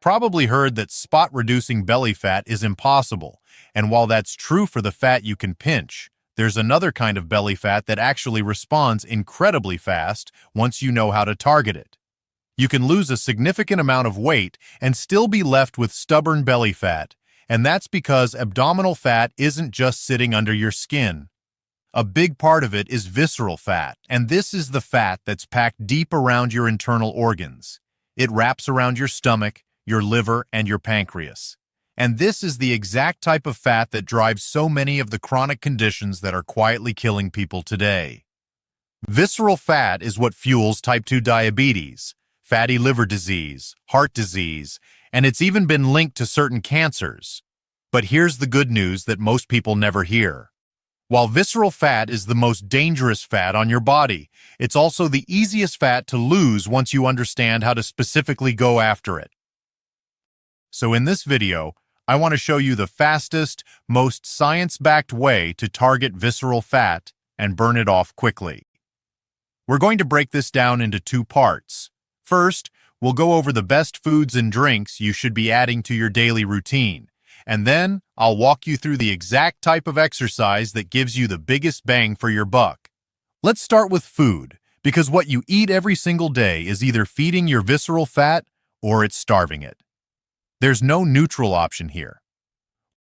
Probably heard that spot-reducing belly fat is impossible, and while that's true for the fat you can pinch, there's another kind of belly fat that actually responds incredibly fast once you know how to target it. You can lose a significant amount of weight and still be left with stubborn belly fat, and that's because abdominal fat isn't just sitting under your skin. A big part of it is visceral fat, and this is the fat that's packed deep around your internal organs. It wraps around your stomach, your liver, and your pancreas. And this is the exact type of fat that drives so many of the chronic conditions that are quietly killing people today. Visceral fat is what fuels type 2 diabetes, fatty liver disease, heart disease, and it's even been linked to certain cancers. But here's the good news that most people never hear. While visceral fat is the most dangerous fat on your body, it's also the easiest fat to lose once you understand how to specifically go after it. So in this video, I want to show you the fastest, most science-backed way to target visceral fat and burn it off quickly. We're going to break this down into two parts. First, we'll go over the best foods and drinks you should be adding to your daily routine. And then, I'll walk you through the exact type of exercise that gives you the biggest bang for your buck. Let's start with food, because what you eat every single day is either feeding your visceral fat or it's starving it. There's no neutral option here.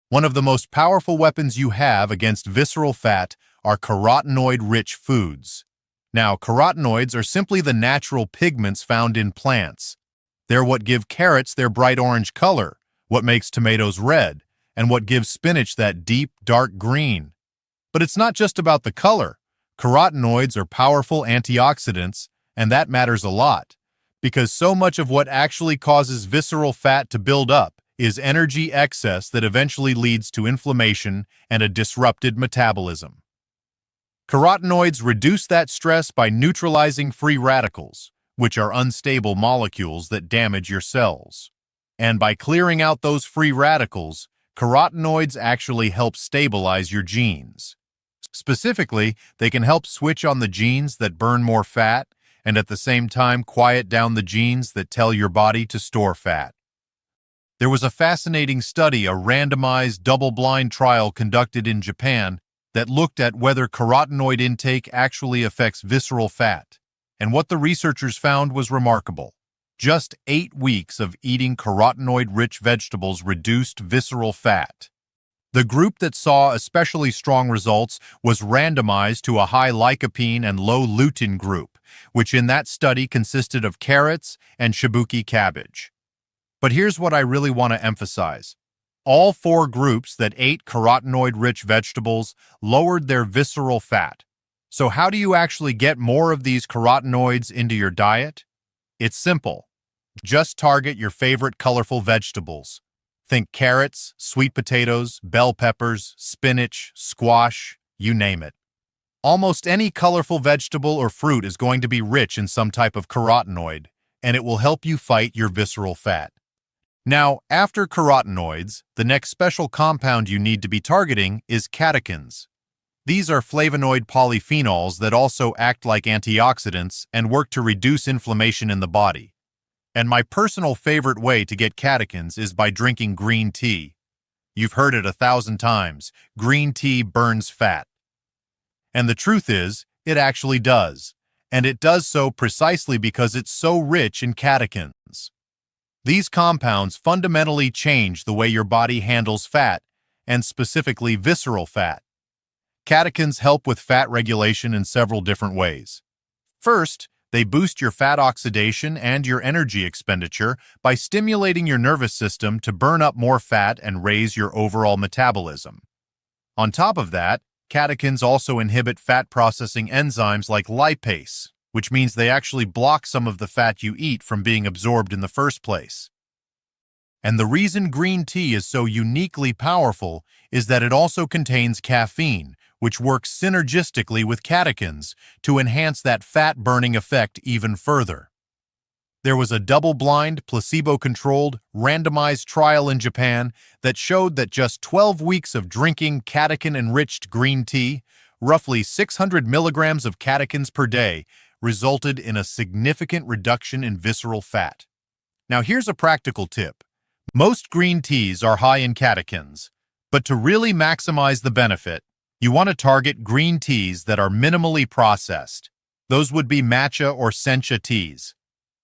One of the most powerful weapons you have against visceral fat are carotenoid-rich foods. Now, carotenoids are simply the natural pigments found in plants. They're what give carrots their bright orange color, what makes tomatoes red, and what gives spinach that deep, dark green. But it's not just about the color. Carotenoids are powerful antioxidants, and that matters a lot, because so much of what actually causes visceral fat to build up is energy excess that eventually leads to inflammation and a disrupted metabolism. Carotenoids reduce that stress by neutralizing free radicals, which are unstable molecules that damage your cells. And by clearing out those free radicals, carotenoids actually help stabilize your genes. Specifically, they can help switch on the genes that burn more fat and at the same time quiet down the genes that tell your body to store fat. There was a fascinating study, a randomized double-blind trial conducted in Japan that looked at whether carotenoid intake actually affects visceral fat, and what the researchers found was remarkable. Just 8 weeks of eating carotenoid-rich vegetables reduced visceral fat. The group that saw especially strong results was randomized to a high lycopene and low lutein group, which in that study consisted of carrots and shiitake cabbage. But here's what I really want to emphasize. All 4 groups that ate carotenoid-rich vegetables lowered their visceral fat. So how do you actually get more of these carotenoids into your diet? It's simple. Just target your favorite colorful vegetables. Think carrots, sweet potatoes, bell peppers, spinach, squash, you name it. Almost any colorful vegetable or fruit is going to be rich in some type of carotenoid, and it will help you fight your visceral fat. Now, after carotenoids, the next special compound you need to be targeting is catechins. These are flavonoid polyphenols that also act like antioxidants and work to reduce inflammation in the body. And my personal favorite way to get catechins is by drinking green tea. You've heard it 1,000 times. Green tea burns fat. And the truth is, it actually does. And it does so precisely because it's so rich in catechins. These compounds fundamentally change the way your body handles fat, and specifically visceral fat. Catechins help with fat regulation in several different ways. First, they boost your fat oxidation and your energy expenditure by stimulating your nervous system to burn up more fat and raise your overall metabolism. On top of that, catechins also inhibit fat-processing enzymes like lipase, which means they actually block some of the fat you eat from being absorbed in the first place. And the reason green tea is so uniquely powerful is that it also contains caffeine, which works synergistically with catechins to enhance that fat-burning effect even further. There was a double-blind, placebo-controlled, randomized trial in Japan that showed that just 12 weeks of drinking catechin-enriched green tea, roughly 600 milligrams of catechins per day, resulted in a significant reduction in visceral fat. Now here's a practical tip. Most green teas are high in catechins, but to really maximize the benefit, you want to target green teas that are minimally processed. Those would be matcha or sencha teas.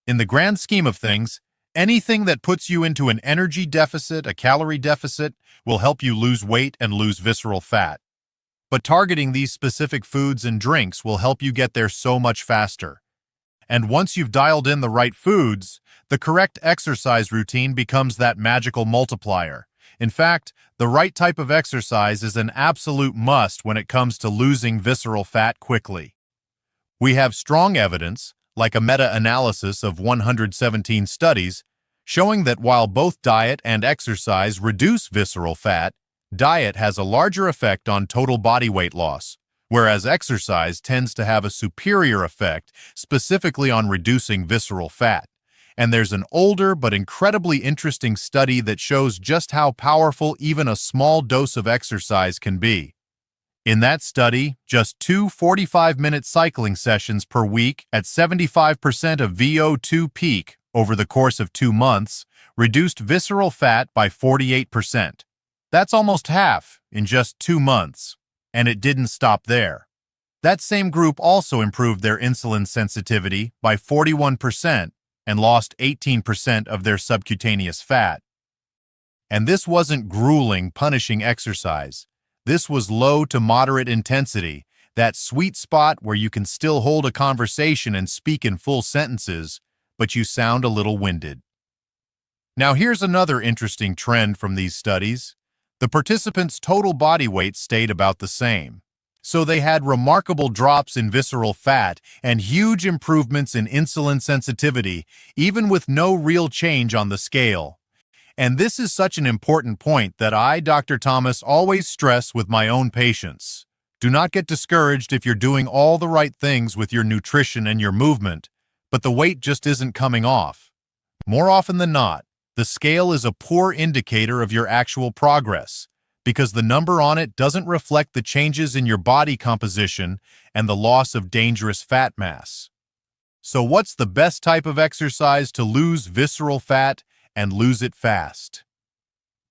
In the grand scheme of things, anything that puts you into an energy deficit, a calorie deficit, will help you lose weight and lose visceral fat. But targeting these specific foods and drinks will help you get there so much faster. And once you've dialed in the right foods, the correct exercise routine becomes that magical multiplier. In fact, the right type of exercise is an absolute must when it comes to losing visceral fat quickly. We have strong evidence, like a meta-analysis of 117 studies, showing that while both diet and exercise reduce visceral fat, diet has a larger effect on total body weight loss, whereas exercise tends to have a superior effect specifically on reducing visceral fat. And there's an older but incredibly interesting study that shows just how powerful even a small dose of exercise can be. In that study, just 2 45-minute cycling sessions per week at 75% of VO2 peak over the course of 2 months reduced visceral fat by 48%. That's almost half in just 2 months. And it didn't stop there. That same group also improved their insulin sensitivity by 41% and lost 18% of their subcutaneous fat. And this wasn't grueling, punishing exercise. This was low to moderate intensity, that sweet spot where you can still hold a conversation and speak in full sentences, but you sound a little winded. Now here's another interesting trend from these studies. The participants' total body weight stayed about the same. So they had remarkable drops in visceral fat and huge improvements in insulin sensitivity, even with no real change on the scale. And this is such an important point that I, Dr. Thomas, always stress with my own patients. Do not get discouraged if you're doing all the right things with your nutrition and your movement, but the weight just isn't coming off. More often than not, the scale is a poor indicator of your actual progress, because the number on it doesn't reflect the changes in your body composition and the loss of dangerous fat mass. So what's the best type of exercise to lose visceral fat and lose it fast?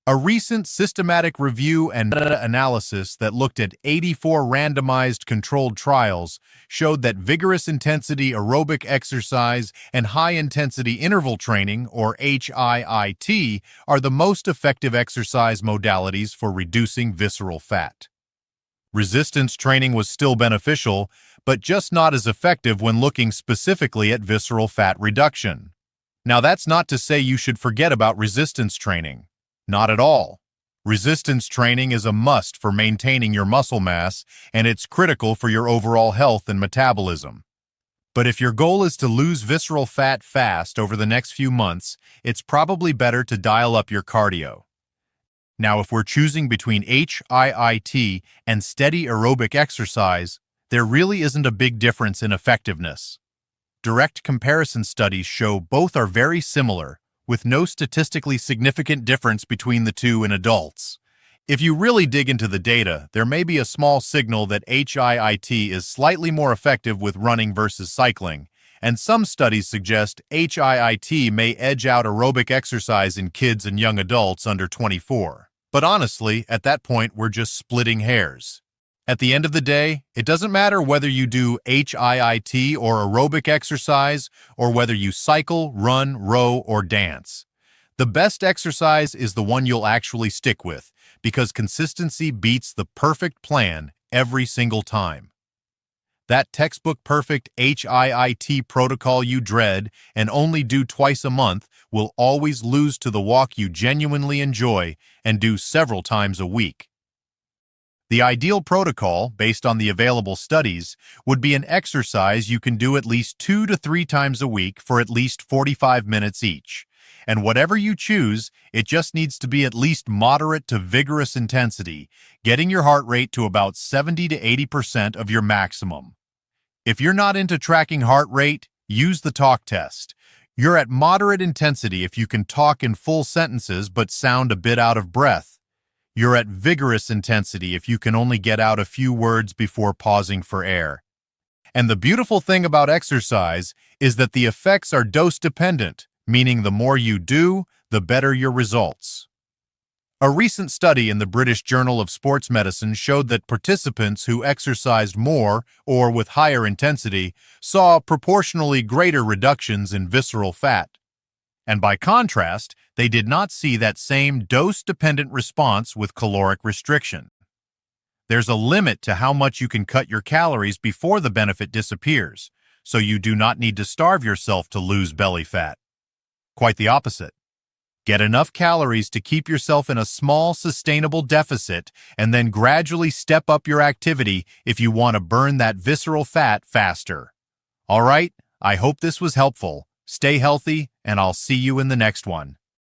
A recent systematic review and meta-analysis that looked at 84 randomized controlled trials showed that vigorous intensity aerobic exercise and high-intensity interval training, or HIIT, are the most effective exercise modalities for reducing visceral fat. Resistance training was still beneficial, but just not as effective when looking specifically at visceral fat reduction. Now, that's not to say you should forget about resistance training. Not at all. Resistance training is a must for maintaining your muscle mass, and it's critical for your overall health and metabolism. But if your goal is to lose visceral fat fast over the next few months, it's probably better to dial up your cardio. Now, if we're choosing between HIIT and steady aerobic exercise, there really isn't a big difference in effectiveness. Direct comparison studies show both are very similar, with no statistically significant difference between the two in adults. If you really dig into the data, there may be a small signal that HIIT is slightly more effective with running versus cycling, and some studies suggest HIIT may edge out aerobic exercise in kids and young adults under 24. But honestly, at that point, we're just splitting hairs. At the end of the day, it doesn't matter whether you do HIIT or aerobic exercise, or whether you cycle, run, row, or dance. The best exercise is the one you'll actually stick with, because consistency beats the perfect plan every single time. That textbook perfect HIIT protocol you dread and only do twice a month will always lose to the walk you genuinely enjoy and do several times a week. The ideal protocol, based on the available studies, would be an exercise you can do at least 2 to 3 times a week for at least 45 minutes each. And whatever you choose, it just needs to be at least moderate to vigorous intensity, getting your heart rate to about 70 to 80% of your maximum. If you're not into tracking heart rate, use the talk test. You're at moderate intensity if you can talk in full sentences but sound a bit out of breath. You're at vigorous intensity if you can only get out a few words before pausing for air. And the beautiful thing about exercise is that the effects are dose-dependent, meaning the more you do, the better your results. A recent study in the British Journal of Sports Medicine showed that participants who exercised more or with higher intensity saw proportionally greater reductions in visceral fat. And by contrast, they did not see that same dose-dependent response with caloric restriction. There's a limit to how much you can cut your calories before the benefit disappears, so you do not need to starve yourself to lose belly fat. Quite the opposite. Get enough calories to keep yourself in a small, sustainable deficit, and then gradually step up your activity if you want to burn that visceral fat faster. All right, I hope this was helpful. Stay healthy, and I'll see you in the next one.